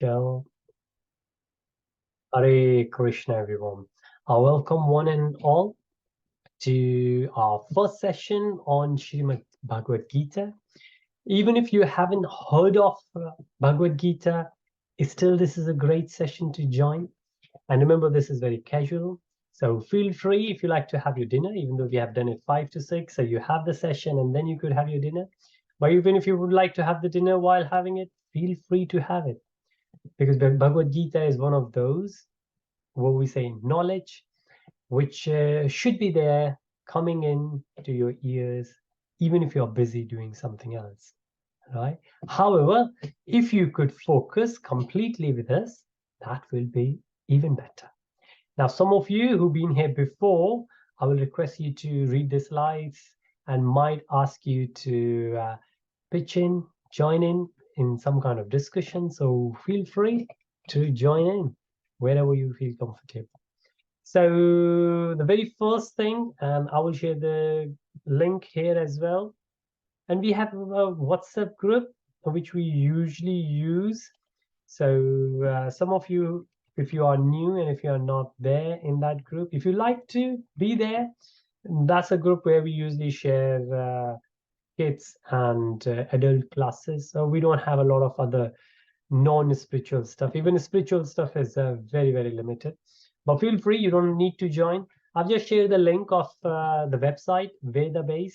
go. Hare Krishna, everyone. I welcome one and all to our first session on Srimad Bhagavad Gītā. Even if you haven't heard of Bhagavad Gītā, still this is a great session to join. And remember, this is very casual. So feel free if you like to have your dinner, even though we have done it 5 to 6. So you have the session and then you could have your dinner. But even if you would like to have the dinner while having it, feel free to have it. Because Bhagavad Gītā is one of those, what we say, knowledge, which should be there coming in to your ears, even if you're busy doing something else, right? However, if you could focus completely with us, that will be even better. Now, some of you who've been here before, I will request you to read the slides and might ask you to pitch in, join in some kind of discussion. So feel free to join in wherever you feel comfortable. So the very first thing, I will share the link here as well. And we have a WhatsApp group which we usually use. So some of you, if you are new and if you are not there in that group, if you like to be there, that's a group where we usually share kids and adult classes. So we don't have a lot of other non-spiritual stuff. Even spiritual stuff is very, very limited. But feel free, you don't need to join. I've just shared the link of the website, Vedabase.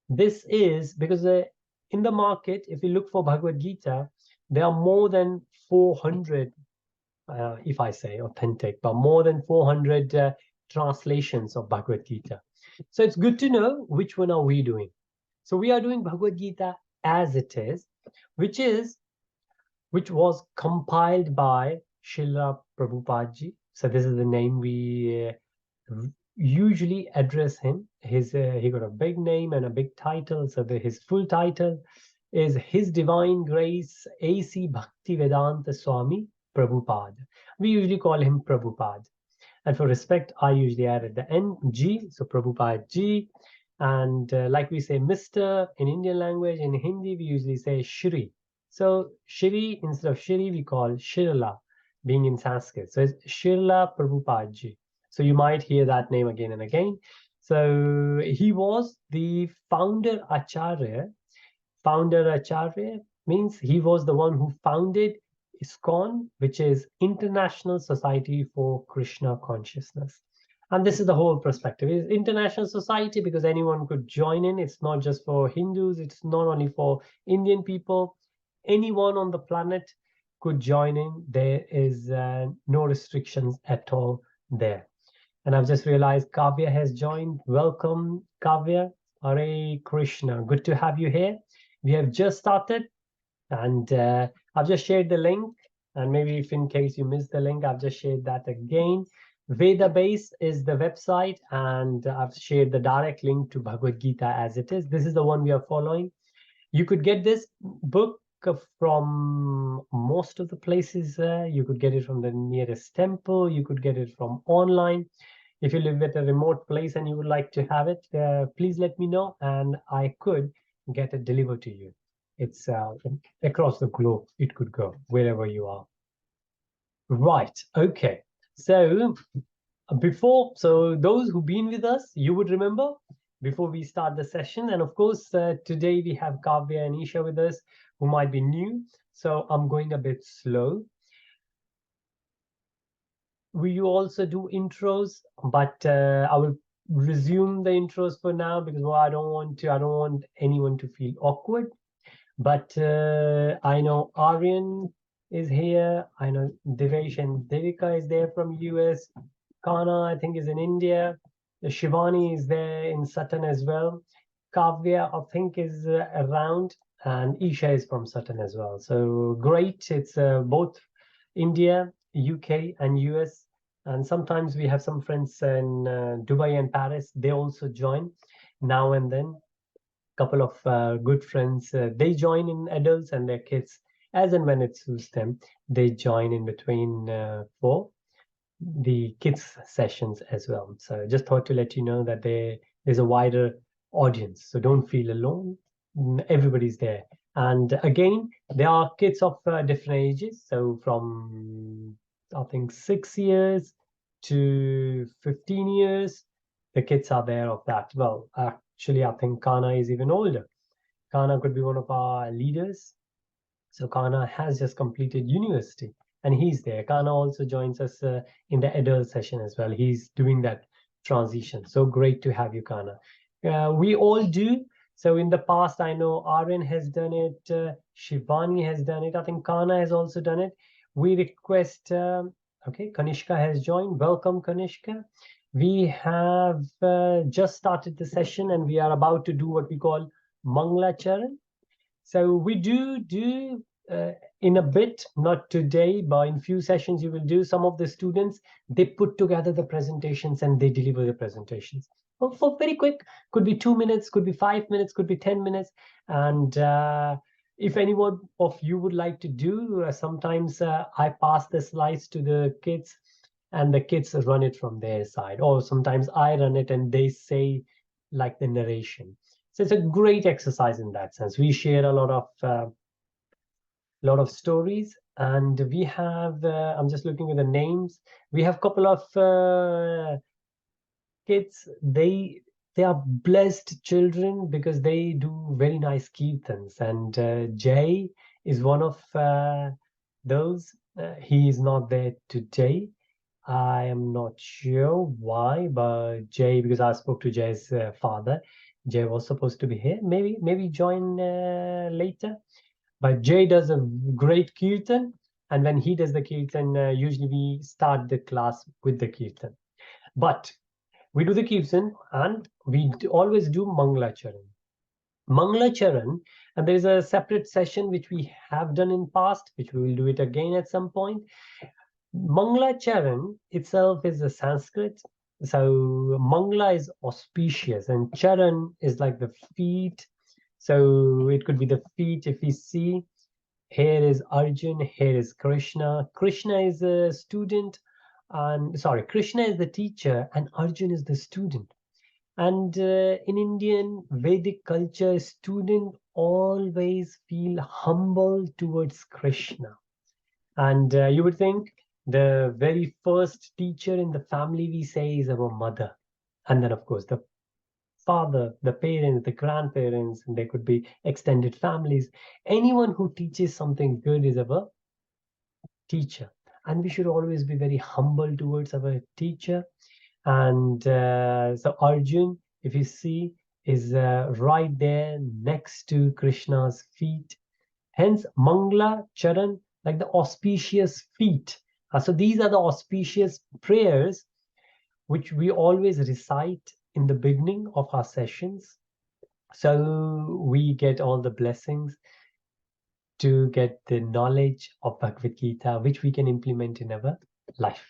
This is because in the market, if you look for Bhagavad Gītā, there are more than 400, if I say authentic, but more than 400 translations of Bhagavad Gītā. So it's good to know which one are we doing. So we are doing Bhagavad Gītā as it is, which was compiled by Srila Prabhupada Ji. So this is the name we usually address him. He got a big name and a big title. So his full title is His Divine Grace A.C. Bhaktivedanta Swami Prabhupada. We usually call him Prabhupada. And for respect, I usually add at the end G, so Prabhupada Ji. And like we say Mr. in Indian language, in Hindi, we usually say Shri. So Shri, instead of Shri, we call Srila, being in Sanskrit. So it's Srila Prabhupada Ji. So you might hear that name again and again. So he was the founder Acharya. Founder Acharya means he was the one who founded ISKCON, which is International Society for Krishna Consciousness. And this is the whole perspective. It's international society because anyone could join in. It's not just for Hindus. It's not only for Indian people. Anyone on the planet could join in. There is no restrictions at all there. And I've just realized Kavya has joined. Welcome, Kavya. Hare Krishna. Good to have you here. We have just started. And I've just shared the link. And maybe if in case you missed the link, I've just shared that again. Vedabase is the website, and I've shared the direct link to Bhagavad Gītā as it is. This is the one we are following. You could get this book from most of the places. You could get it from the nearest temple. You could get it from online. If you live at a remote place and you would like to have it, please let me know, and I could get it delivered to you. It's across the globe. It could go wherever you are. Right. Okay. So those who've been with us, you would remember before we start the session. And of course, today we have Kavya and Isha with us who might be new. So I'm going a bit slow. We also do intros, but I will resume the intros for now because I don't want anyone to feel awkward. But I know Aryan is here. I know Devesh and Devika is there from US. Kana, I think, is in India. Shivani is there in Sutton as well. Kavya, I think, is around. And Isha is from Sutton as well. So great. It's both India, UK, and US. And sometimes we have some friends in Dubai and Paris. They also join now and then. Couple of good friends, they join in, adults and their kids, as and when it suits them. They join in between for the kids sessions as well. So just thought to let you know that there's a wider audience, so don't feel alone. Everybody's there. And again, there are kids of different ages. So from, I think, 6 years to 15 years, the kids are there of that. Well, actually, I think Kana is even older. Kana could be one of our leaders. So Kana has just completed university and he's there. Kana also joins us in the adult session as well. He's doing that transition. So great to have you, Kana. We all do. So in the past, I know Aryan has done it, Shivani has done it. I think Kana has also done it. We request, okay, Kanishka has joined. Welcome, Kanishka. We have just started the session and we are about to do what we call Mangla Charan. So we do in a bit, not today, but in few sessions you will do. Some of the students, they put together the presentations and they deliver the presentations. Well, for very quick, could be 2 minutes, could be 5 minutes, could be 10 minutes. And if anyone of you would like to do, sometimes I pass the slides to the kids and the kids run it from their side. Or sometimes I run it and they say like the narration. So it's a great exercise in that sense. We share a lot of stories, and we have. I'm just looking at the names. We have a couple of kids. They are blessed children because they do very nice kirtans, and Jay is one of those. He is not there today. I am not sure why, but Jay, because I spoke to Jay's father, Jay was supposed to be here. Maybe join later. But Jay does a great kirtan, and when he does the kirtan, usually we start the class with the kirtan. But we do the kirtan, and we always do Mangla Charan. Mangla Charan, and there is a separate session which we have done in past, which we will do it again at some point. Mangla Charan itself is a Sanskrit. So Mangla is auspicious and Charan is like the feet. So it could be the feet if we see. Here is Arjun, here is Krishna. Krishna is a student, and sorry, Krishna is the teacher and Arjun is the student. And in Indian Vedic culture, student always feel humble towards Krishna. And you would think the very first teacher in the family we say is our mother. And then, of course, the father, the parents, the grandparents, and there could be extended families. Anyone who teaches something good is our teacher. And we should always be very humble towards our teacher. And so Arjun, if you see, is right there next to Krishna's feet. Hence, Mangla Charan, like the auspicious feet. So these are the auspicious prayers which we always recite in the beginning of our sessions. So we get all the blessings to get the knowledge of Bhagavad Gita, which we can implement in our life.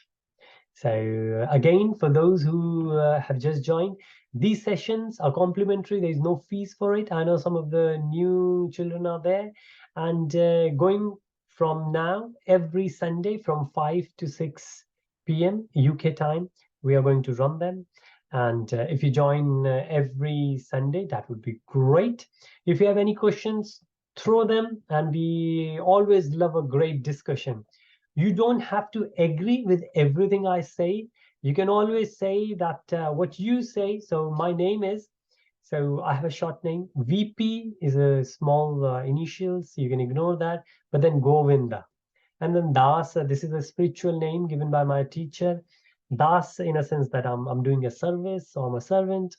So again, for those who have just joined, these sessions are complimentary. There is no fees for it. I know some of the new children are there. And going from now, every Sunday from 5 to 6 p.m. UK time, we are going to run them. And if you join every Sunday, that would be great. If you have any questions, throw them. And we always love a great discussion. You don't have to agree with everything I say. You can always say that what you say. So my name is, so I have a short name. VP is a small initial, so you can ignore that. But then Govinda. And then Das, this is a spiritual name given by my teacher. Das, in a sense that I'm doing a service, so I'm a servant.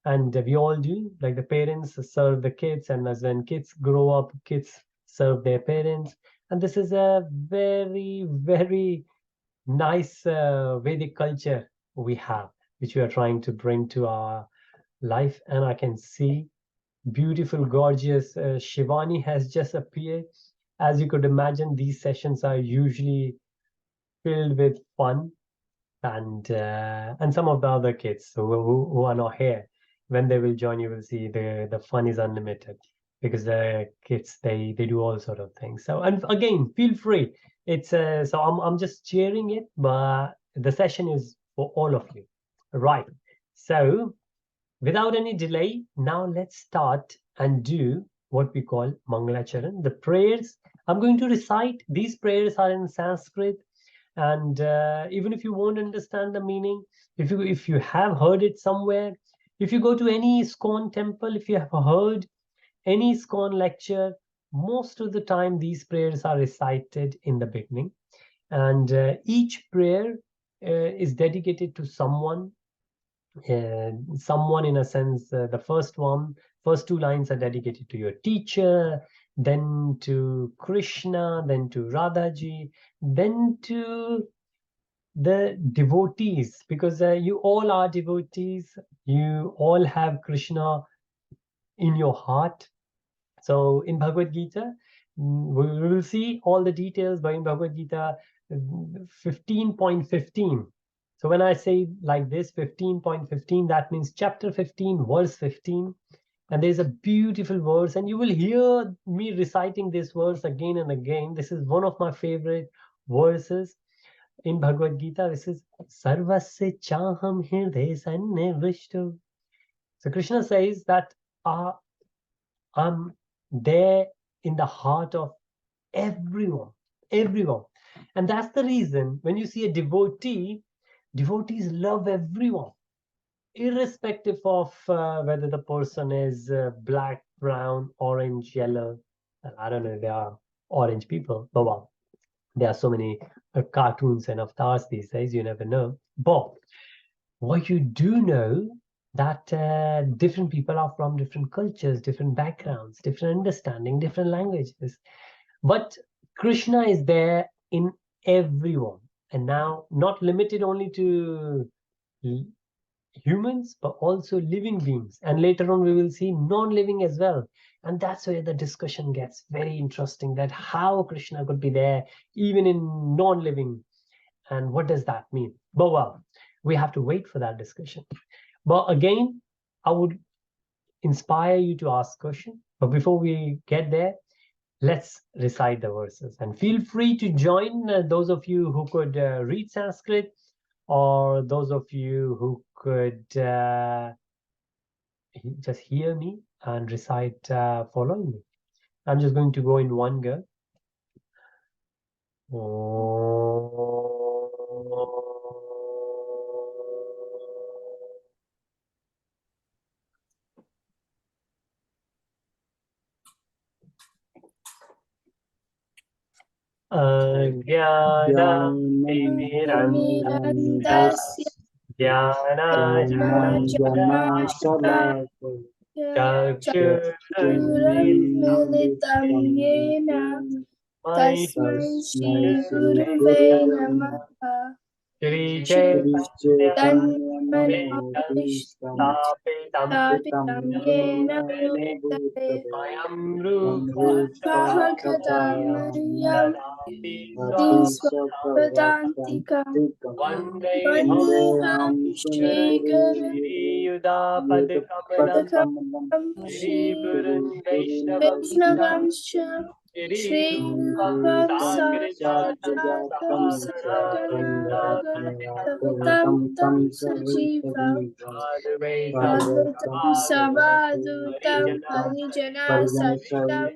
And we all do, like the parents serve the kids, and as when kids grow up, kids serve their parents. And this is a very, very nice Vedic culture we have, which we are trying to bring to our life. And I can see beautiful, gorgeous Shivani has just appeared. As you could imagine, these sessions are usually filled with fun, and some of the other kids who are not here, when they will join, you will see the fun is unlimited because the kids they do all sort of things. So, and again, feel free. It's so I'm just cheering it, but the session is for all of you, right? So without any delay, now let's start and do what we call Mangalacharan. The prayers, I'm going to recite. These prayers are in Sanskrit, and even if you won't understand the meaning, if you have heard it somewhere, if you go to any ISKCON temple, if you have heard any ISKCON lecture, most of the time these prayers are recited in the beginning, and each prayer is dedicated to someone. Someone, in a sense, the first two lines are dedicated to your teacher, then to Krishna, then to Radhaji, then to the devotees, because you all are devotees, you all have Krishna in your heart. So in Bhagavad Gita, we will see all the details, but in Bhagavad Gita 15.15. So when I say like this, 15.15, that means chapter 15, verse 15. And there's a beautiful verse, and you will hear me reciting this verse again and again. This is one of my favorite verses in Bhagavad Gita. This is Sarvasya Chaham Hirde Sannivishtu. So Krishna says that I'm there in the heart of everyone, everyone. And that's the reason when you see a devotee, devotees love everyone, irrespective of whether the person is black, brown, orange, yellow. I don't know if there are orange people, but well, there are so many cartoons and avatars these days, you never know. But what you do know, that different people are from different cultures, different backgrounds, different understanding, different languages. But Krishna is there in everyone. And now, not limited only to humans, but also living beings. And later on, we will see non-living as well. And that's where the discussion gets very interesting, that how Krishna could be there even in non-living. And what does that mean? But well, we have to wait for that discussion. But again, I would inspire you to ask questions. But before we get there, let's recite the verses. And feel free to join those of you who could read Sanskrit, or those of you who could just hear me and recite following me. I'm just going to go in one go. ज्ञानातिमिरन्दस्य चक्षुरुन्मिलितं येन तस्मै श्रीगुरुवे नमः। श्रीचैतन्यमनोभीष्टं येन भूतले स्वः गदामह्यं स्वपदान्तिकं वन्देऽहं श्रीगुरुपदकमलं वैष्णवंश्च श्रीरूपं साग्रजातं सहगणरघुनाथं तं सजीवं साद्वैतं सवादुतं हरिजनसहितं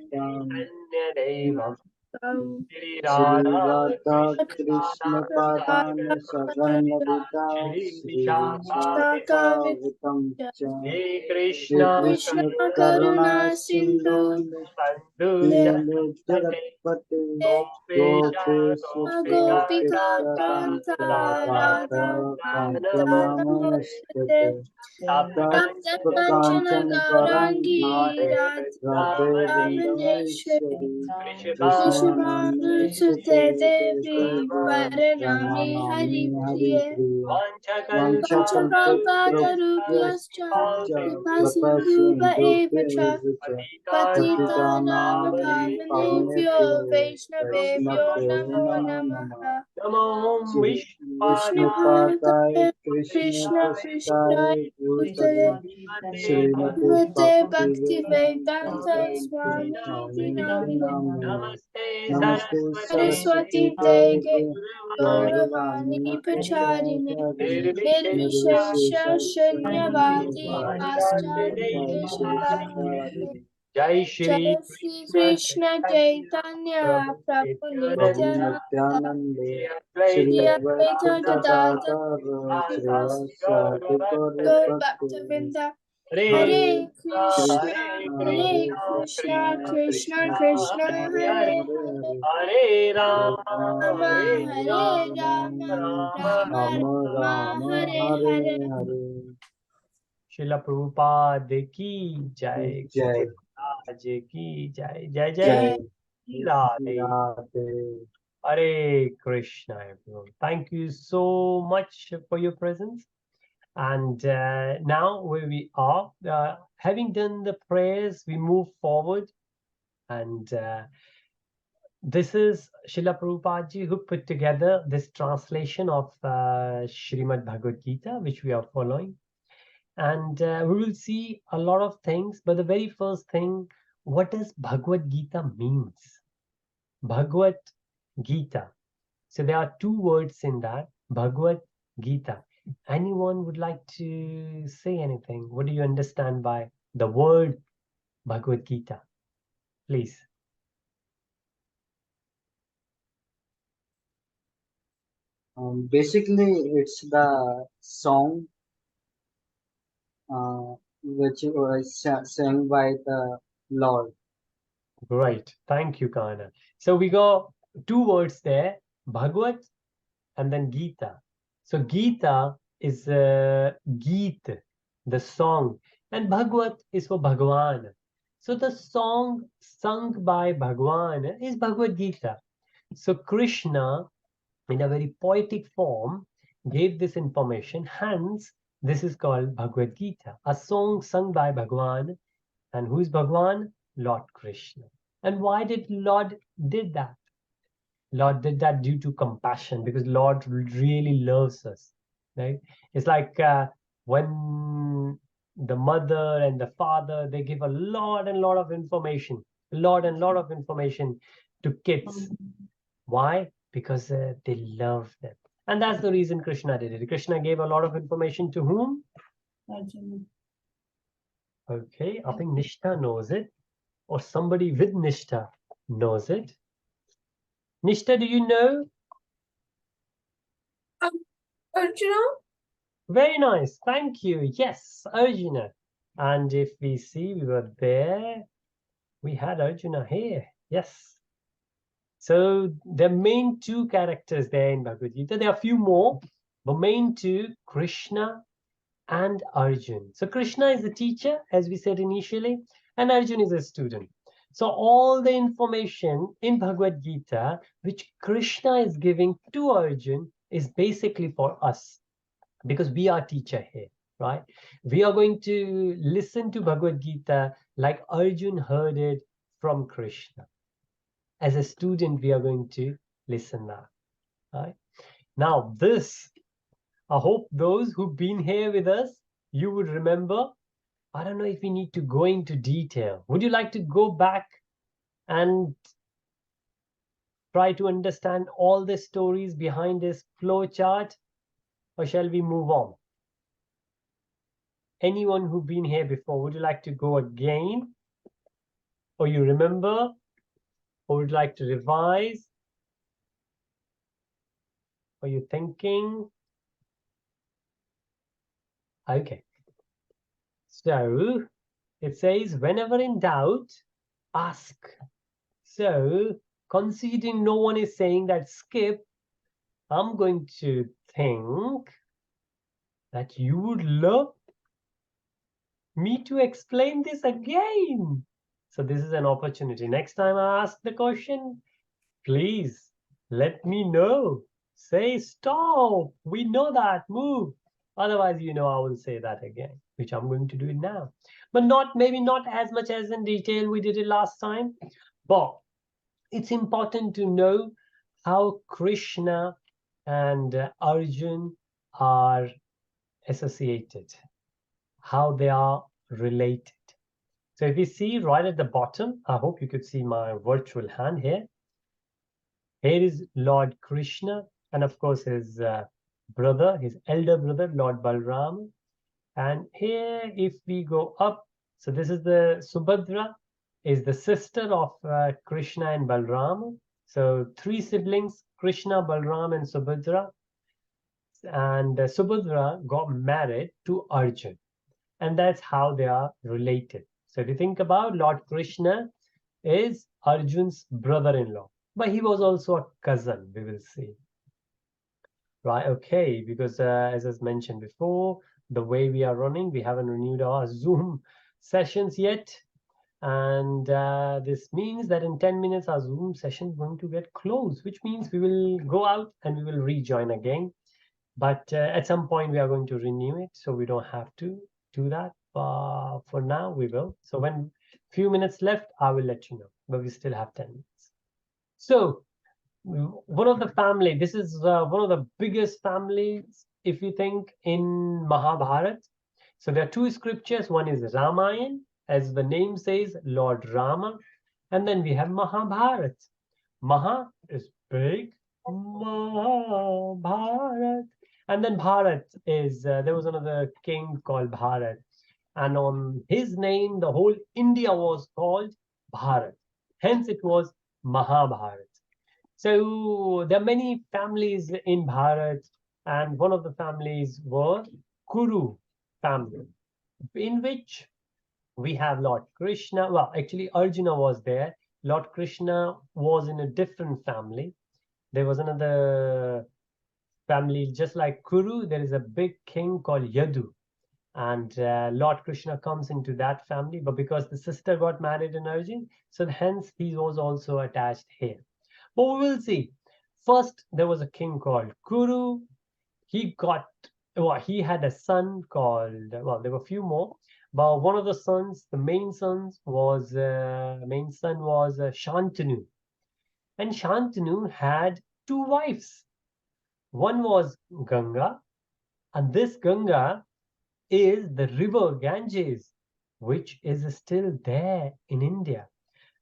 श्रीराधाकृष्णपादान सगणललिता श्रीविशाखावतं च श्रीकृष्ण करुणा सिन्धु दीनबन्धु जगत्पते गोपेश गोपिका कान्ता राधा राधाकान्त नमोस्तुते नमस्ते तप्तकाञ्चन गौराङ्गी राधे राधारमणेश्वरी वृषभानुसुते देवी वरनमि हरिप्रिये वंशकल्पतरुभ्यश्च कृपासिन्धुभ एव च पतितानां पावनेभ्यो वैष्णवेभ्यो नमो नमः। विष्णुपादाय कृष्ण कृष्णपृष्ठाय पृष्ठाय भूतले भूतले श्रीमते श्रीमते भक्तिवेदान्त भक्तिवेदान्त स्वामी नामिने नमस्ते सरस्वती सरस्वती देवे देवे गौरवाणी प्रचारिणे निर्विशेष शून्यवादी पाश्चात्य देशतारिणे Jai Jai Shri Shri Krishna Chaitanya Prabhu Prabhu Nityananda Nityanande, Shri Shri Advaita Advaita Gadadhar Gadadhar, Srivasadi Gaur Gaurabhakti, Bhaktavinda Hare Hare Krishna Krishna, Hare Hare Krishna Krishna, Krishna Krishna Krishna Krishna, Hare Hare Hare, Hare Hare Rama, Rama Rama, Hare Hare Hare Rama Rama, Rama Rama Rama Rama, Hare Hare Hare Hare. Srila Prabhupada ki jai, Jai, Raj ki jai, jai Jai. jai Jai, Radhe. Radhe. Hare Krishna, everyone. Thank you so much for your presence. And now where we are, having done the prayers, we move forward. And this is Srila Prabhupada ji who put together this translation of Srimad Bhagavad Gita, which we are following. And we will see a lot of things. But the very first thing, what does Bhagavad Gita means? Bhagavad Gita. So there are two words in that, Bhagavad Gita. Anyone would like to say anything? What do you understand by the word Bhagavad Gita? Please. Basically, it's the song which was sang by the Lord. Great. Thank you, Kana. So we got two words there, Bhagavad and then Gita. So Gita is Geet, the song, and Bhagavad is for Bhagwan. So the song sung by Bhagwan is Bhagavad Gita. So Krishna, in a very poetic form, gave this information. Hence, this is called Bhagavad Gita, a song sung by Bhagwan. And who is Bhagwan? Lord Krishna. And why did Lord did that? Lord did that due to compassion, because Lord really loves us, right? It's like when the mother and the father, they give a lot and lot of information, to kids. Why? Because they love them. And that's the reason Krishna did it. Krishna gave a lot of information to whom? Okay, I think Nishtha knows it, or somebody with Nishtha knows it. Nishtha, do you know? Arjuna? Very nice. Thank you. Yes, Arjuna. And if we see, we were there. We had Arjuna here. Yes. So the main two characters there in Bhagavad Gita. There are a few more, but main two, Krishna and Arjun. So Krishna is the teacher, as we said initially, and Arjun is a student. So all the information in Bhagavad Gita, which Krishna is giving to Arjun, is basically for us, because we are teacher here, right? We are going to listen to Bhagavad Gita like Arjun heard it from Krishna. As a student, we are going to listen now, right? Now this, I hope those who've been here with us, you would remember. I don't know if we need to go into detail. Would you like to go back and try to understand all the stories behind this flow chart, or shall we move on? Anyone who've been here before, would you like to go again? Or you remember? Or would like to revise? Are you thinking? Okay. So it says, whenever in doubt, ask. So considering no one is saying that skip, I'm going to think that you would love me to explain this again. So this is an opportunity. Next time I ask the question, please let me know. Say stop. We know that. Move. Otherwise, I will say that again, which I'm going to do it now. But maybe not as much as in detail we did it last time. But it's important to know how Krishna and Arjun are associated, how they are related. So if you see right at the bottom, I hope you could see my virtual hand here. Here is Lord Krishna, and of course his brother, his elder brother, Lord Balram. And here, if we go up, so this is the Subhadra, is the sister of Krishna and Balram. So 3 siblings, Krishna, Balram, and Subhadra. And Subhadra got married to Arjun. And that's how they are related. So if you think about, Lord Krishna is Arjun's brother-in-law, but he was also a cousin, we will see. Right, okay, because as I mentioned before, the way we are running, we haven't renewed our Zoom sessions yet. And this means that in 10 minutes, our Zoom session is going to get closed, which means we will go out and we will rejoin again. But at some point, we are going to renew it, so we don't have to do that. But for now, we will. So when few minutes left, I will let you know. But we still have 10 minutes. So one of the family, this is one of the biggest families, if you think, in Mahabharata. So there are 2 scriptures. One is Ramayana, as the name says, Lord Rama. And then we have Mahabharata. Maha is big, Mahabharata. And then Bharat is, there was another king called Bharat. And on his name, the whole India was called Bharat. Hence, it was Mahabharata. So there are many families in Bharat, and one of the families was Kuru family, in which we have Lord Krishna. Well, actually, Arjuna was there. Lord Krishna was in a different family. There was another family, just like Kuru, there is a big king called Yadu. And Lord Krishna comes into that family, but because the sister got married in Arjun, so hence he was also attached here. But we will see. First, there was a king called Kuru. He had a son called, well, there were a few more, but one of the sons, the main son was Shantanu. And Shantanu had 2 wives. One was Ganga, and this Ganga is the river Ganges, which is still there in India.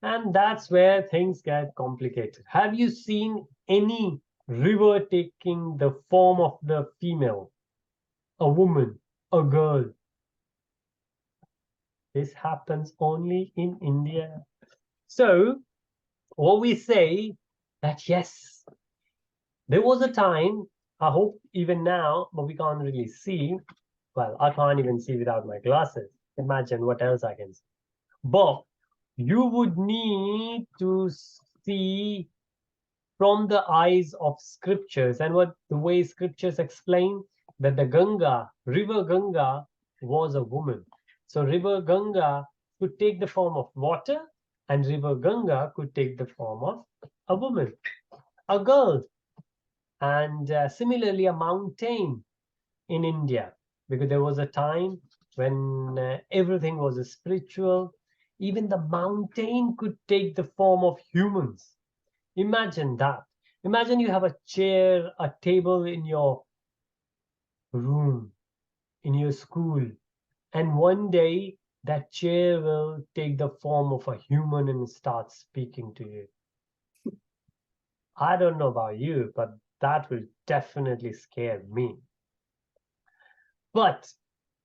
And that's where things get complicated. Have you seen any river taking the form of the female, a woman, a girl? This happens only in India. So what we say that yes, there was a time, I hope even now, but we can't really see. Well, I can't even see without my glasses. Imagine what else I can see. But you would need to see from the eyes of scriptures, and what the way scriptures explain that the Ganga, river Ganga, was a woman. So river Ganga could take the form of water, and river Ganga could take the form of a woman, a girl. And similarly, a mountain in India, because there was a time when everything was spiritual. Even the mountain could take the form of humans. Imagine that. Imagine you have a chair, a table in your room, in your school, and one day that chair will take the form of a human and start speaking to you. I don't know about you, but that will definitely scare me. But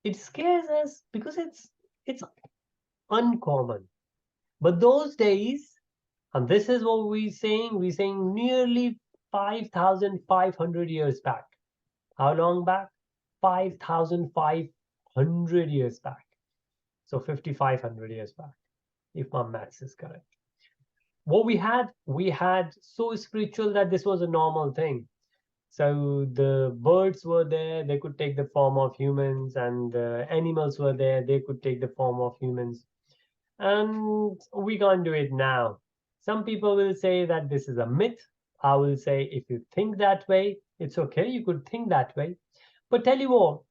it scares us because it's uncommon. But those days, and this is what we're saying nearly 5,500 years back. How long back? 5,500 years back. So 5,500 years back, if my maths is correct. What we had so spiritual that this was a normal thing. So the birds were there, they could take the form of humans, and the animals were there, they could take the form of humans. And we can't do it now. Some people will say that this is a myth. I will say, if you think that way, it's okay, you could think that way. But tell you what,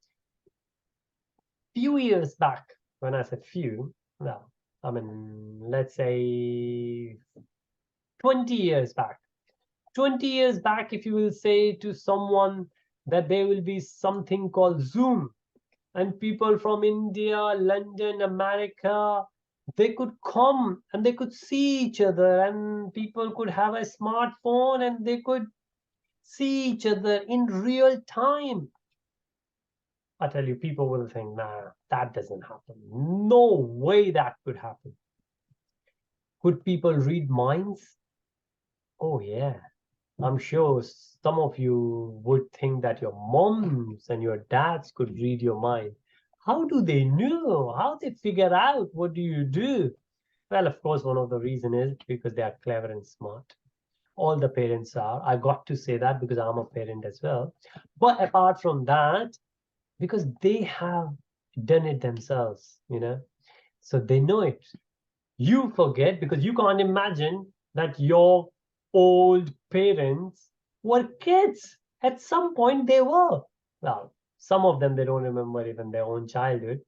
few years back, when I said few, well, I mean, let's say 20 years back. 20 years back, if you will say to someone that there will be something called Zoom, and people from India, London, America, they could come and they could see each other, and people could have a smartphone and they could see each other in real time. I tell you, people will think, nah, that doesn't happen. No way that could happen. Could people read minds? Oh yeah. I'm sure some of you would think that your moms and your dads could read your mind. How do they know? How they figure out what do you do? Well, of course, one of the reason is because they are clever and smart. All the parents are. I got to say that because I'm a parent as well. But apart from that, because they have done it themselves, so they know it. You forget because you can't imagine that your old parents were kids. At some point they were. Well, some of them, they don't remember even their own childhood.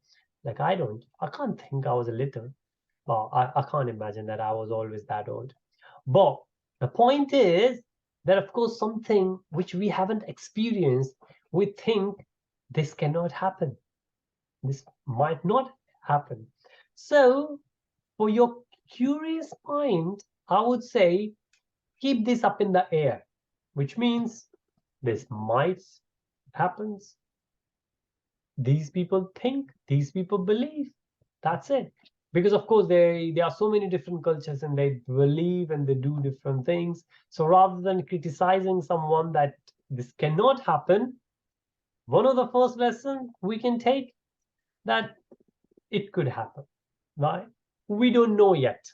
Like I don't. I can't think I was a little. Well, I can't imagine that I was always that old. But the point is that, of course, something which we haven't experienced, we think this cannot happen. This might not happen. So for your curious mind, I would say keep this up in the air, which means this might happens. These people think, these people believe. That's it. Because of course there are so many different cultures and they believe and they do different things. So rather than criticizing someone that this cannot happen, one of the first lessons we can take that it could happen, right? We don't know yet.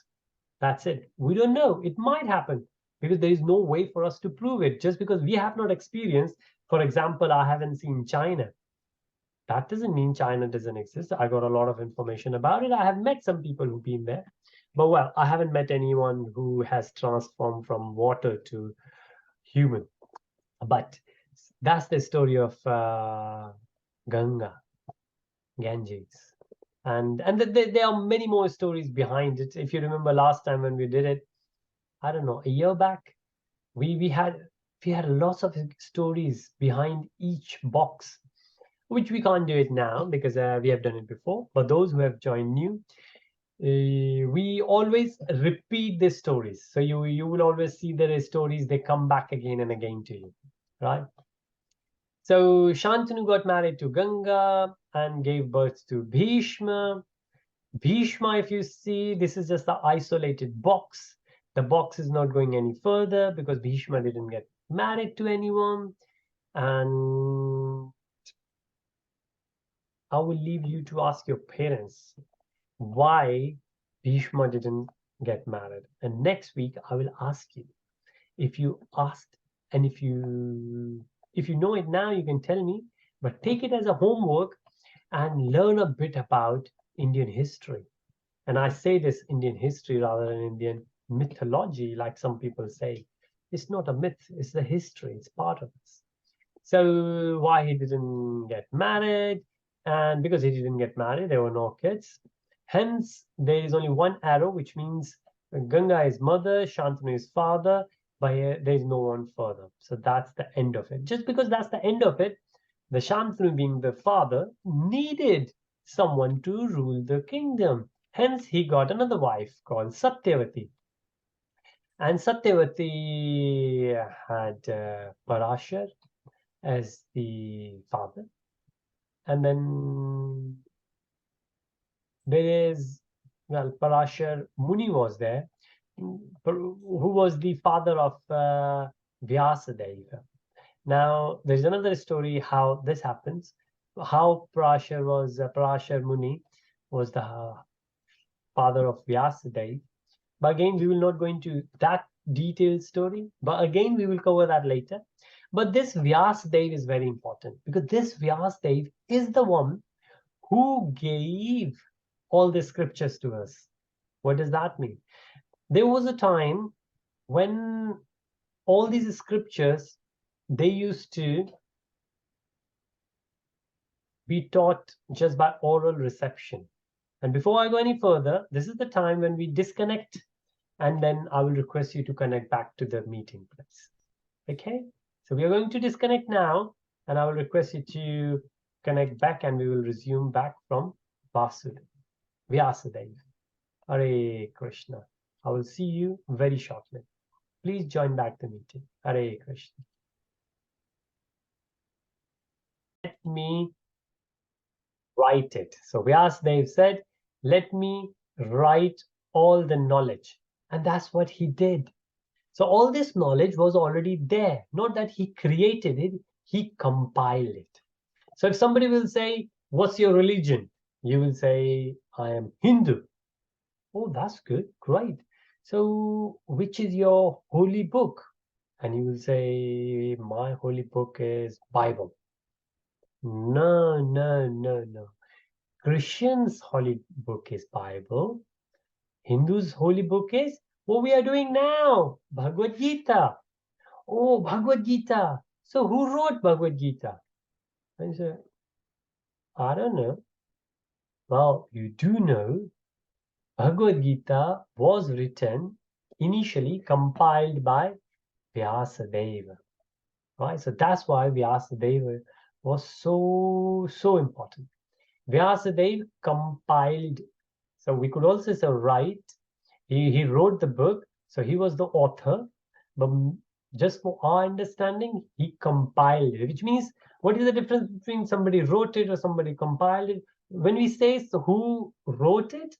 That's it. We don't know. It might happen because there is no way for us to prove it. Just because we have not experienced, for example, I haven't seen China. That doesn't mean China doesn't exist. I got a lot of information about it. I have met some people who've been there. But well, I haven't met anyone who has transformed from water to human. But that's the story of Ganges. And there are many more stories behind it. If you remember last time when we did it, I don't know, a year back, we had lots of stories behind each box, which we can't do it now because we have done it before. But those who have joined new, we always repeat the stories. So you will always see there are stories, they come back again and again to you, right? So Shantanu got married to Ganga and gave birth to Bhishma. Bhishma, if you see, this is just the isolated box. The box is not going any further because Bhishma didn't get married to anyone. And I will leave you to ask your parents why Bhishma didn't get married. And next week, I will ask you. If you asked, and if you know it now, you can tell me, but take it as a homework and learn a bit about Indian history. And I say this Indian history rather than Indian mythology, like some people say. It's not a myth, it's the history, it's part of us. So why he didn't get married, and because he didn't get married, there were no kids. Hence, there is only one arrow, which means Ganga is mother, Shantanu is father, but there is no one further. So that's the end of it. Just because that's the end of it, the Shantanu being the father needed someone to rule the kingdom. Hence, he got another wife called Satyavati. And Satyavati had Parashar as the father. And then there is, well, Parashar Muni was there, who was the father of Vyasadeva. Now, there's another story how this happens, how Parashar Muni was the father of Vyasadeva. But again, we will not go into that detailed story. But again, we will cover that later. But this Vyasadeva is very important because this Vyasadeva is the one who gave all the scriptures to us. What does that mean? There was a time when all these scriptures, they used to be taught just by oral reception. And before I go any further, this is the time when we disconnect, and then I will request you to connect back to the meeting place. Okay? So we are going to disconnect now, and I will request you to connect back, and we will resume back from Vyasadeva. Hare Krishna. I will see you very shortly. Please join back the meeting. Hare Krishna. Let me write it. So Vyasadeva said, let me write all the knowledge. And that's what he did. So all this knowledge was already there. Not that he created it, he compiled it. So if somebody will say, what's your religion? You will say, I am Hindu. Oh, that's good. Great. So which is your holy book? And you will say, my holy book is Bible. No, no, no, no. Christians' holy book is Bible. Hindus' holy book is what we are doing now, Bhagavad Gītā. Oh, Bhagavad Gītā. So who wrote Bhagavad Gītā? I said, I don't know. Well, you do know Bhagavad Gītā was written, initially compiled by Vyasadeva. Right? So that's why Vyasadeva was so important. Vyasadeva compiled. So we could also say write. He wrote the book, so he was the author. But just for our understanding, he compiled it, which means what is the difference between somebody wrote it or somebody compiled it? When we say so who wrote it,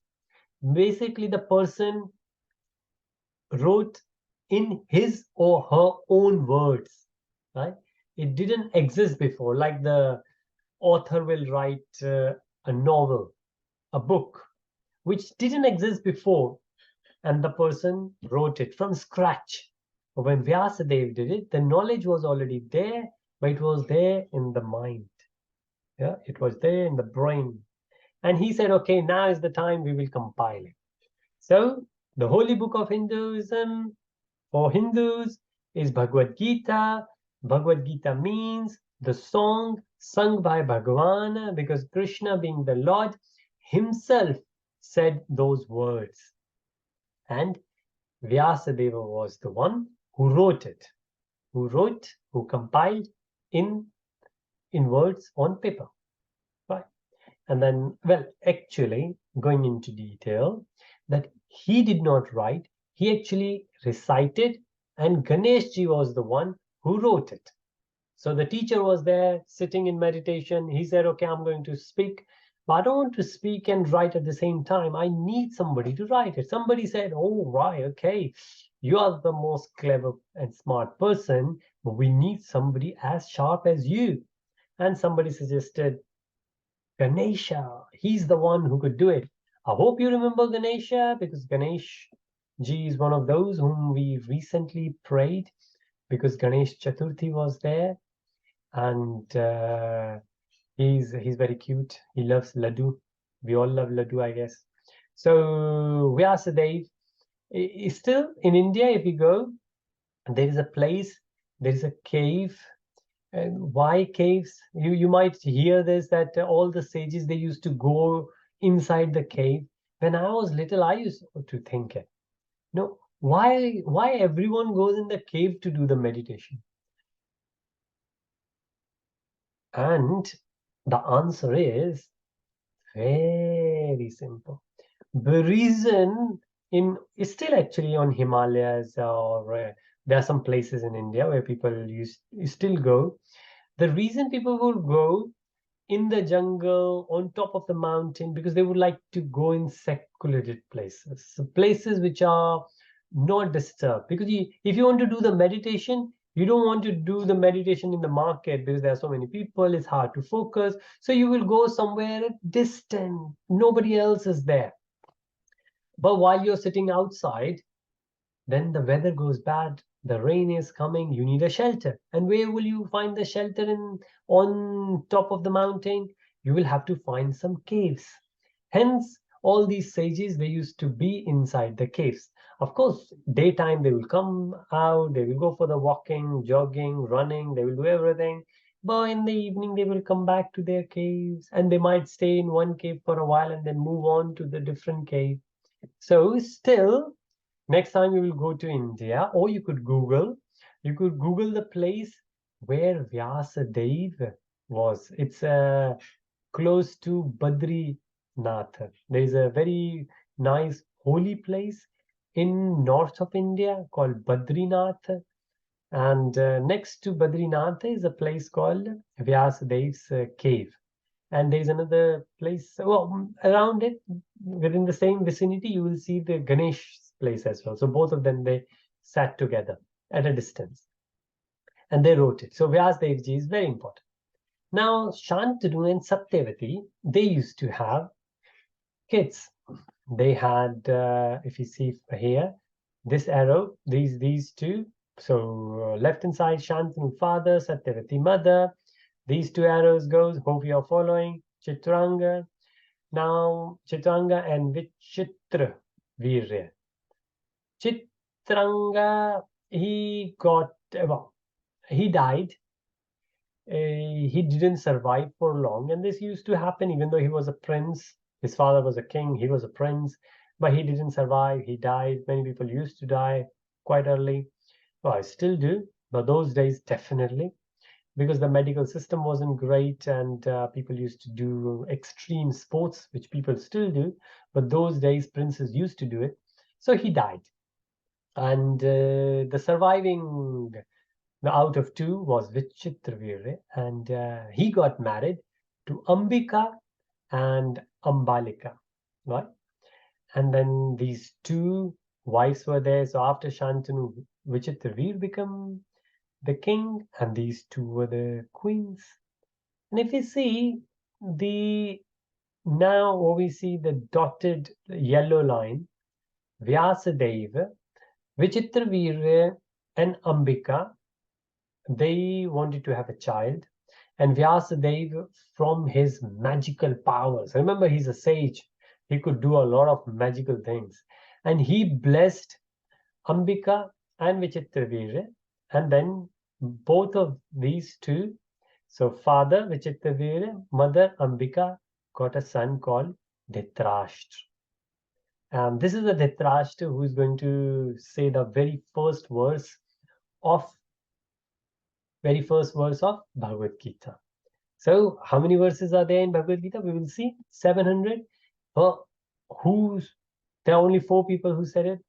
basically the person wrote in his or her own words, right? It didn't exist before, like the author will write a novel, a book, which didn't exist before, and the person wrote it from scratch. When Vyasadeva did it, the knowledge was already there, but it was there in the mind. Yeah, it was there in the brain. And he said, okay, now is the time we will compile it. So the holy book of Hinduism for Hindus is Bhagavad Gītā. Bhagavad Gītā means the song sung by Bhagavan, because Krishna, being the Lord, himself said those words. And Vyasadeva was the one who wrote it, who compiled in words on paper. Right? And then, well, actually, going into detail, that he did not write, he actually recited, and Ganeshji was the one who wrote it. So the teacher was there sitting in meditation. He said, okay, I'm going to speak, but I don't want to speak and write at the same time. I need somebody to write it. Somebody said, oh, right, okay, you are the most clever and smart person, but we need somebody as sharp as you. And somebody suggested Ganesha. He's the one who could do it. I hope you remember Ganesha, because Ganesh ji is one of those whom we recently prayed, because Ganesh Chaturthi was there. And he's very cute. He loves laddu. We all love laddu, I guess. So Vyasadeva is still in India. If you go, there is a place, there is a cave. And why caves? You might hear this, that all the sages, they used to go inside the cave. When I was little, I used to think, no, why everyone goes in the cave to do the meditation? And the answer is very simple. The reason is still actually on Himalayas, or there are some places in India where people still go. The reason people will go in the jungle, on top of the mountain, because they would like to go in secluded places, so places which are not disturbed. Because if you want to do the meditation, you don't want to do the meditation in the market, because there are so many people, it's hard to focus. So you will go somewhere distant, nobody else is there. But while you're sitting outside, then the weather goes bad, the rain is coming, you need a shelter. And where will you find the shelter on top of the mountain? You will have to find some caves. Hence, all these sages, they used to be inside the caves. Of course, daytime they will come out, they will go for the walking, jogging, running, they will do everything. But in the evening, they will come back to their caves, and they might stay in one cave for a while and then move on to the different cave. So still, next time you will go to India, or you could Google the place where Vyasadeva was. It's close to Badrinath. There is a very nice holy place in north of India called Badrinath. And next to Badrinath is a place called Vyasadeva's cave. And there is another place, well, around it, within the same vicinity, you will see the Ganesh place as well. So both of them, they sat together at a distance and they wrote it. So Vyasdev Ji is very important. Now, Shantanu and Satyavati, they used to have kids. They had, if you see here, this arrow, these two. So left hand side, Shantanu father, Satyavati mother. These two arrows goes, hope you are following, Chitranga. Now, Chitranga and Vichitra Virya. Chitranga, he got, well, he died. He didn't survive for long. And this used to happen even though he was a prince. His father was a king, he was a prince, but he didn't survive. He died. Many people used to die quite early. Well, I still do, but those days definitely, because the medical system wasn't great and people used to do extreme sports, which people still do. But those days, princes used to do it. So he died. And the surviving out of two was Vichitravirya, and he got married to Ambika and Ambalika, right? And then these two wives were there. So after Shantanu, Vichitravirya became the king, and these two were the queens. And if you see now we see the dotted yellow line, Vyasadeva, Vichitravirya, and Ambika, they wanted to have a child. And Vyasadeva, from his magical powers, remember he's a sage, he could do a lot of magical things. And he blessed Ambika and Vichitravirya, and then both of these two, so father Vichitravirya, mother Ambika, got a son called Dhritarashtra. And this is the Dhritarashtra who is going to say the very first verse of Bhagavad Gita. So how many verses are there in Bhagavad Gita? We will see 700. But there are only 4 people who said it,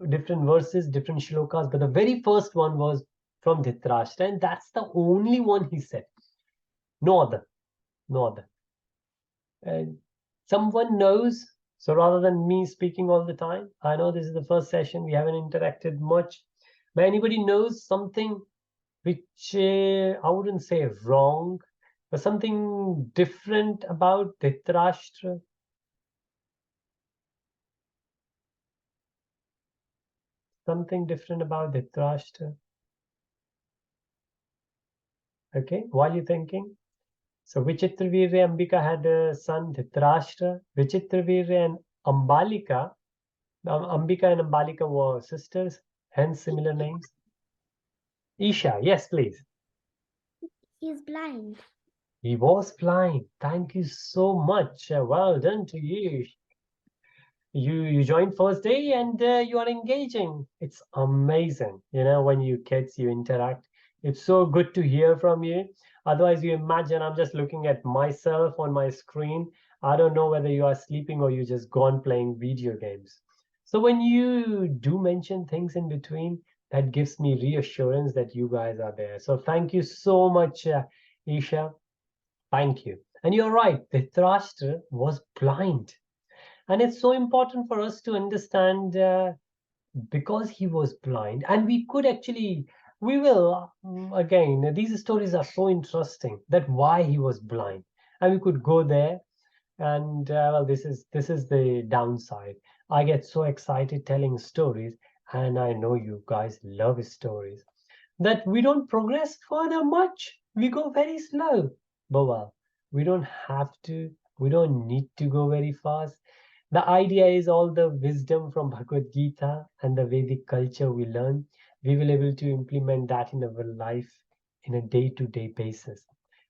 different verses, different shlokas, but the very first one was from Dhritarashtra, and that's the only one he said. No other. Someone knows, so rather than me speaking all the time, I know this is the first session, we haven't interacted much, but anybody knows something which I wouldn't say wrong, but something different about Dhritarashtra? Something different about Dhritarashtra? Okay, while you're thinking. So Vichitravirya Ambika had a son Dhritarashtra. Vichitravirya and Ambalika, Ambika and Ambalika were sisters, hence similar names. Isha, yes, please. He's blind. He was blind. Thank you so much. Well done to you. You joined first day and you are engaging. It's amazing. When you kids, you interact. It's so good to hear from you. Otherwise, you imagine I'm just looking at myself on my screen. I don't know whether you are sleeping or you just gone playing video games. So when you do mention things in between, that gives me reassurance that you guys are there. So thank you so much, Isha. Thank you. And you're right, Dhritarashtra was blind. And it's so important for us to understand because he was blind. And we will, again, these stories are so interesting that why he was blind. And we could go there. And well, this is the downside. I get so excited telling stories, and I know you guys love stories, that we don't progress further much. We go very slow. But well, we don't have to. We don't need to go very fast. The idea is all the wisdom from Bhagavad Gita and the Vedic culture we learn, we will able to implement that in our life in a day-to-day basis.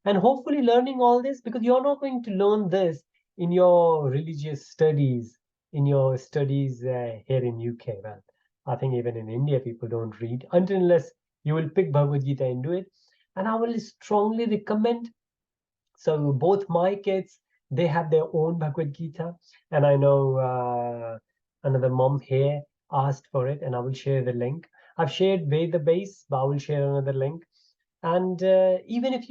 And hopefully learning all this, because you're not going to learn this in your religious studies, in your studies here in UK. Well, I think even in India, people don't read unless you will pick Bhagavad Gita and do it. And I will strongly recommend. So both my kids, they have their own Bhagavad Gita. And I know another mom here asked for it, and I will share the link. I've shared Veda base, but I will share another link. And even if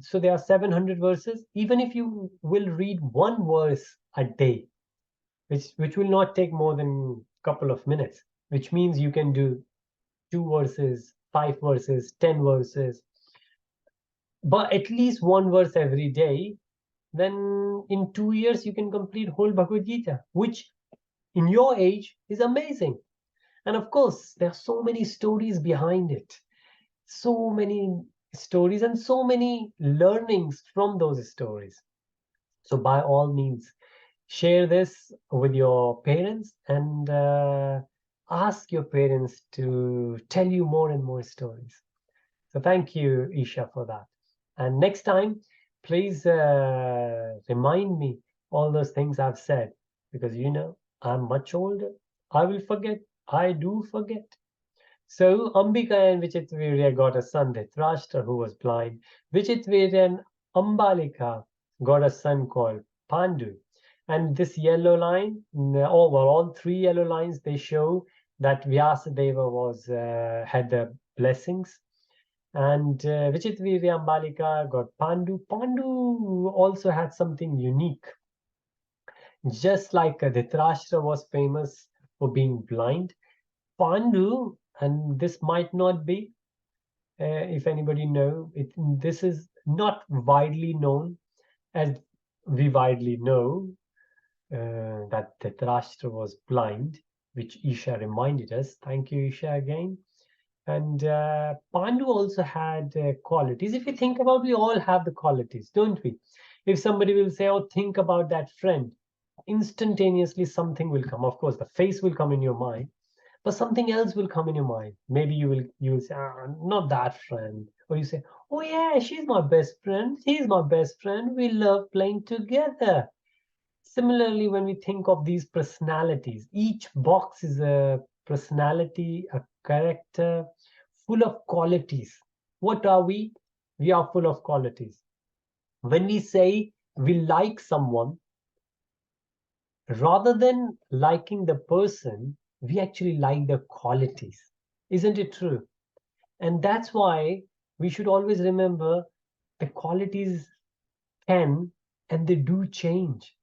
so there are 700 verses, even if you will read one verse a day, which will not take more than couple of minutes, which means you can do 2 verses, 5 verses, 10 verses, but at least 1 verse every day. Then in 2 years, you can complete whole Bhagavad Gita, which in your age is amazing. And of course, there are so many stories behind it, so many stories and so many learnings from those stories. So by all means, share this with your parents and ask your parents to tell you more and more stories. So thank you, Isha, for that. And next time, please remind me all those things I've said, because I'm much older. I will forget. I do forget. So Ambika and Vichitvirya got a son, Dhritarashtra, who was blind. Vichitvirya and Ambalika got a son called Pandu. And this yellow line, all 3 yellow lines, they show that Vyasadeva was had the blessings. And Vichitvirya Ambalika got Pandu. Pandu also had something unique. Just like Dhritarashtra was famous for being blind, Pandu, and this might not be, if anybody know, this is not widely known as we widely know that Dhritarashtra was blind, which Isha reminded us. Thank you, Isha, again. And Pandu also had qualities. If you think about, we all have the qualities, don't we? If somebody will say, oh, think about that friend, instantaneously something will come. Of course, the face will come in your mind, but something else will come in your mind. Maybe you will say, not that friend. Or you say, oh yeah, she's my best friend. He's my best friend. We love playing together. Similarly, when we think of these personalities, each box is a personality, a character, full of qualities. What are we? We are full of qualities. When we say we like someone, rather than liking the person, we actually like the qualities. Isn't it true? And that's why we should always remember the qualities can and they do change.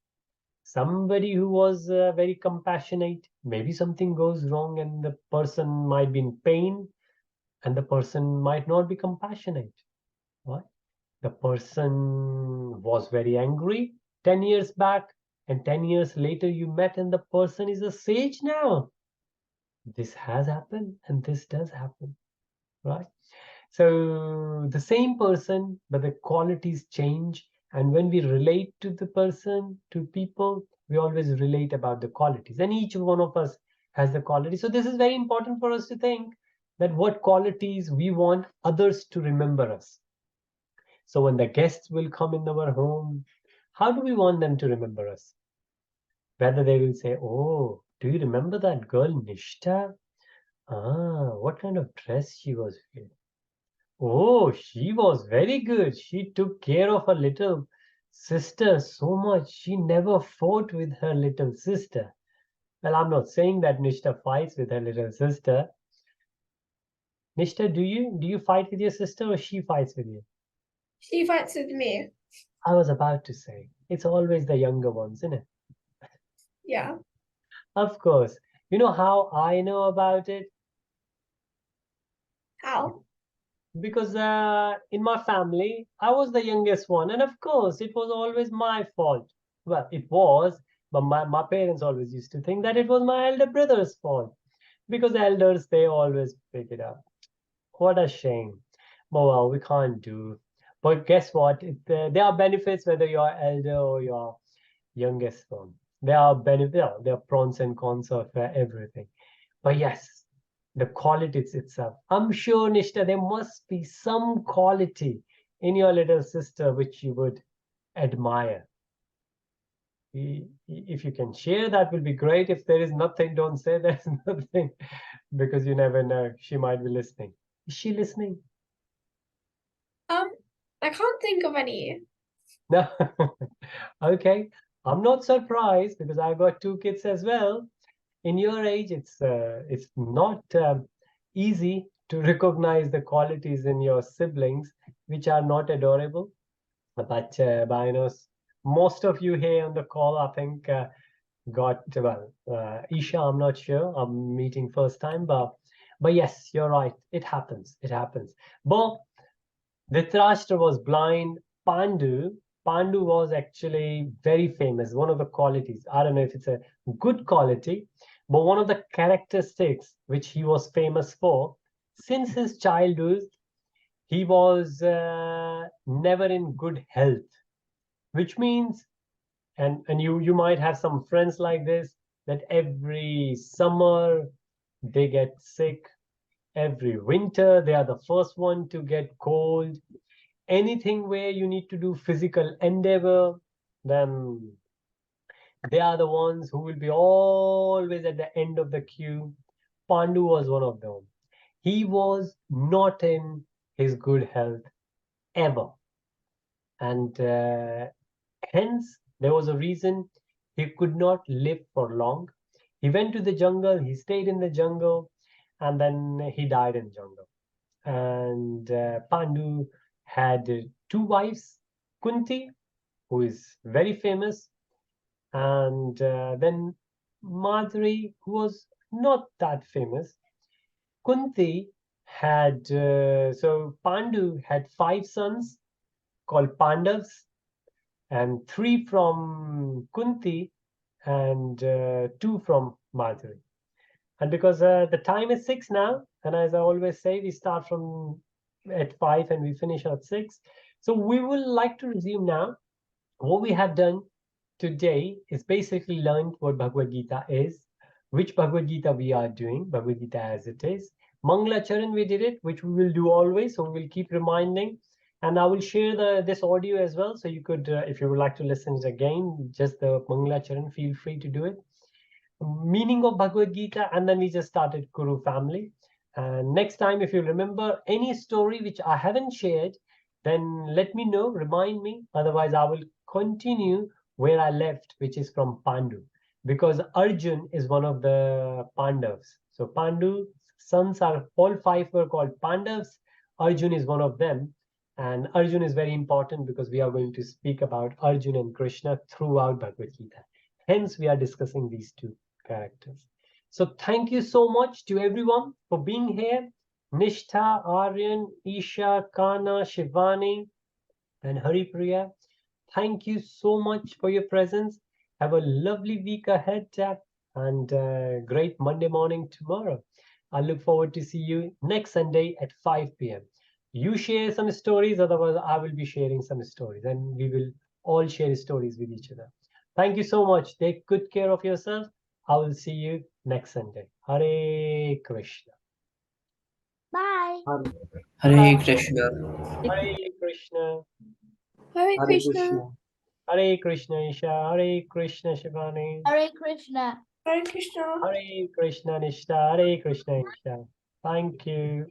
Somebody who was very compassionate, maybe something goes wrong and the person might be in pain and the person might not be compassionate. Right? The person was very angry 10 years back, and 10 years later you met and the person is a sage now. This has happened and this does happen, right? So the same person, but the qualities change. And when we relate to the person, to people, we always relate about the qualities. And each one of us has the qualities. So this is very important for us to think that what qualities we want others to remember us. So when the guests will come in our home, how do we want them to remember us? Whether they will say, oh, do you remember that girl Nishta? What kind of dress she was wearing? Oh, she was very good. She took care of her little sister so much. She never fought with her little sister. Well, I'm not saying that Nishta fights with her little sister. Nishta, do you fight with your sister or she fights with you? She fights with me. I was about to say, it's always the younger ones, isn't it? Yeah. Of course. You know how I know about it? How? Because in my family, I was the youngest one. And of course, it was always my fault. Well, it was, but my parents always used to think that it was my elder brother's fault. Because elders, they always pick it up. What a shame. But well, we can't do. But guess what? There are benefits whether you're elder or you're youngest one. There are benefits, there are pros and cons of everything. But yes, the qualities itself. I'm sure, Nishta, there must be some quality in your little sister which you would admire. If you can share, that will be great. If there is nothing, don't say there's nothing, because you never know. She might be listening. Is she listening? I can't think of any. No. Okay. I'm not surprised because I got 2 kids as well. In your age, it's not easy to recognize the qualities in your siblings which are not adorable. But most of you here on the call, I think got, well, Isha, I'm not sure. I'm meeting first time, but yes, you're right. It happens. It happens. But Dhritarashtra was blind. Pandu was actually very famous. One of the qualities, I don't know if it's a good quality, but one of the characteristics which he was famous for, since his childhood, he was never in good health, which means, and you might have some friends like this, that every summer they get sick, every winter they are the first one to get cold. Anything where you need to do physical endeavor, then they are the ones who will be always at the end of the queue. Pandu was one of them. He was not in his good health ever, and hence there was a reason he could not live for long. He went to the jungle, he stayed in the jungle, and then he died in jungle. And Pandu had two wives, Kunti, who is very famous, and then Madhuri, who was not that famous. Kunti had, so Pandu had 5 sons called Pandavas, and 3 from Kunti and 2 from Madhuri. And because the time is 6 now, and as I always say, we start from at 5 and we finish at 6. So we will like to resume now. What we have done today is basically learned what Bhagavad Gita is, which Bhagavad Gita we are doing, Bhagavad Gita as it is. Mangala Charan we did it, which we will do always, so we will keep reminding. And I will share this audio as well, so you could, if you would like to listen it again, just the Mangala Charan, feel free to do it. Meaning of Bhagavad Gita, and then we just started Kuru family. And next time, if you remember any story which I haven't shared, then let me know, remind me. Otherwise, I will continue where I left, which is from Pandu, because Arjun is one of the Pandavas. So Pandu sons are all 5 were called Pandavas. Arjun is one of them, and Arjun is very important because we are going to speak about Arjun and Krishna throughout Bhagavad Gita. Hence, we are discussing these 2 characters. So thank you so much to everyone for being here. Nishtha, Aryan, Isha, Kana, Shivani, and Haripriya. Thank you so much for your presence. Have a lovely week ahead, and great Monday morning tomorrow. I look forward to see you next Sunday at 5 p.m. You share some stories, otherwise I will be sharing some stories, and we will all share stories with each other. Thank you so much. Take good care of yourself. I will see you next Sunday. Hare Krishna. Bye. Hare Krishna. Hare Krishna. Hare Hare Krishna. Krishna. Hare Krishna Isha. Hare Krishna Shivani. Hare Krishna. Hare Krishna. Hare Krishna Nishta. Hare Krishna Isha. Thank you.